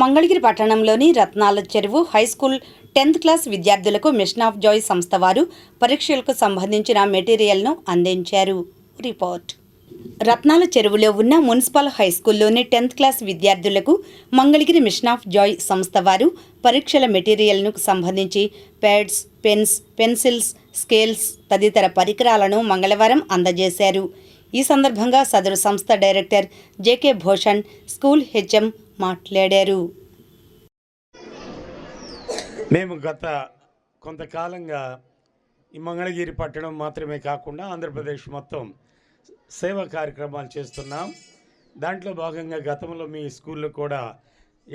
మంగళగిరి పట్టణంలోని రత్నాల చెరువు హైస్కూల్ 10th క్లాస్ విద్యార్థులకు మిషన్ ఆఫ్ జాయ్ సంస్థ వారు పరీక్షలకు సంబంధించిన మెటీరియల్ను అందించారు. రిపోర్ట్. రత్నాల చెరువులో ఉన్న మున్సిపల్ హైస్కూల్లోని 10th క్లాస్ విద్యార్థులకు మంగళగిరి మిషన్ ఆఫ్ జాయ్ సంస్థ వారు పరీక్షల మెటీరియల్ను సంబంధించి ప్యాడ్స్, పెన్స్, పెన్సిల్స్, స్కేల్స్ తదితర పరికరాలను మంగళవారం అందజేశారు. ఈ సందర్భంగా సదరు సంస్థ director JK Bhushan, school HM మాట్లాడారు. మేము గత కొంతకాలంగా ఈ మంగళగిరి పట్టణం మాత్రమే కాకుండా ఆంధ్రప్రదేశ్ మొత్తం సేవా కార్యక్రమాలు చేస్తున్నాం. దాంట్లో భాగంగా గతంలో మీ స్కూల్లో కూడా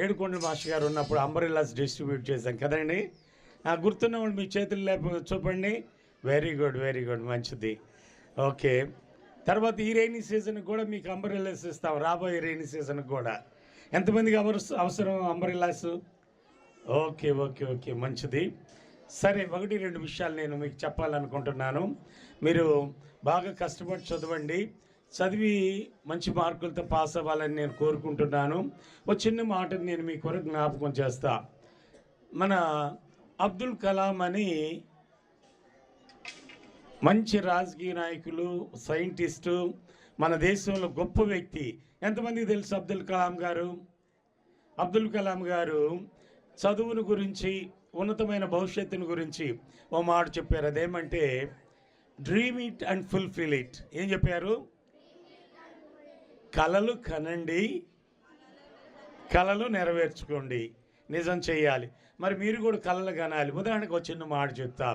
ఏడుకొండల మాస్టర్ గారు ఉన్నప్పుడు అంబ్రెల్లాస్ డిస్ట్రిబ్యూట్ చేశాం కదండి. గుర్తున్న వాళ్ళు మీ చేతులు లేకపోతే చూపండి. వెరీ గుడ్, మంచిది. ఓకే, తర్వాత ఈ రైనీ సీజన్కి కూడా మీకు అంబ్రెల్లాస్ ఇస్తాం. రాబోయే రైనీ సీజన్కి కూడా ఎంతమందికి అవసరం అంబ్రెల్లాస్? ఓకే, మంచిది. సరే, 1-2 విషయాలు నేను మీకు చెప్పాలనుకుంటున్నాను. మీరు బాగా కష్టపడి చదవండి. చదివి మంచి మార్కులతో పాస్ అవ్వాలని నేను కోరుకుంటున్నాను. ఒక చిన్న మాటను నేను మీ కొరకు జ్ఞాపకం చేస్తా. మన అబ్దుల్ కలాం అని మంచి రాజకీయ నాయకులు, సైంటిస్టు, మన దేశంలో గొప్ప వ్యక్తి. ఎంతమందికి తెలుసు అబ్దుల్ కలాం గారు? అబ్దుల్ కలాం గారు చదువును గురించి, ఉన్నతమైన భవిష్యత్తుని గురించి ఓ మాట చెప్పారు. అదేమంటే dream it and fulfil it. ఏం చెప్పారు? కలలు కనండి, కలలు నెరవేర్చుకోండి, నిజం చేయాలి. మరి మీరు కూడా కలలు కనాలి. ఉదాహరణకు ఒక చిన్న మాట చెప్తా.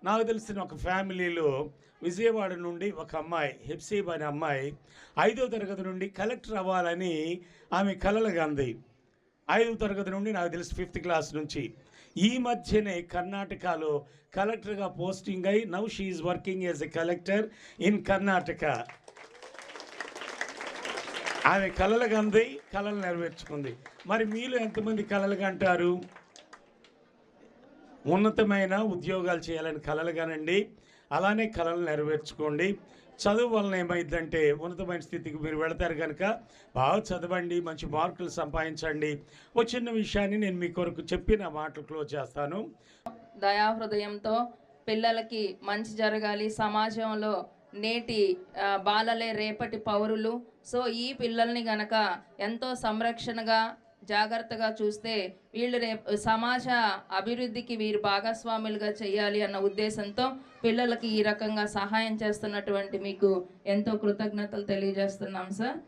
నాకు తెలిసిన ఒక ఫ్యామిలీలో విజయవాడ నుండి ఒక అమ్మాయి, హెప్సీబా అనే అమ్మాయి 5వ తరగతి నుండి కలెక్టర్ అవ్వాలని ఆమె కలలు కంది. 5వ తరగతి నుండి నాకు తెలిసి 5th క్లాస్ నుంచి. ఈ మధ్యనే కర్ణాటకలో కలెక్టర్గా పోస్టింగ్ అయి now she is working as a collector in Karnataka. ఆమె కలలు కంది, కలలు నెరవేర్చుకుంది. మరి మీలో ఎంతమంది కలలు కంటారు? ఉన్నతమైన ఉద్యోగాలు చేయాలని కలలు కానండి, అలానే కలలు నెరవేర్చుకోండి. చదువు వలన ఏమైందంటే ఉన్నతమైన స్థితికి మీరు వెళతారు కనుక బాగా చదవండి, మంచి మార్కులు సంపాదించండి. ఒక చిన్న విషయాన్ని నేను మీ కొరకు చెప్పి నా మాటలు క్లోజ్ చేస్తాను. దయాహృదయంతో పిల్లలకి మంచి జరగాలి, సమాజంలో నేటి బాలలే రేపటి పౌరులు. సో ఈ పిల్లల్ని గనక ఎంతో సంరక్షణగా జాగ్రత్తగా చూస్తే వీళ్ళు రేపు సమాజ అభివృద్ధికి వీరు భాగస్వాములుగా చేయాలి అన్న ఉద్దేశంతో పిల్లలకి ఈ రకంగా సహాయం చేస్తున్నటువంటి మీకు ఎంతో కృతజ్ఞతలు తెలియజేస్తున్నాం సార్.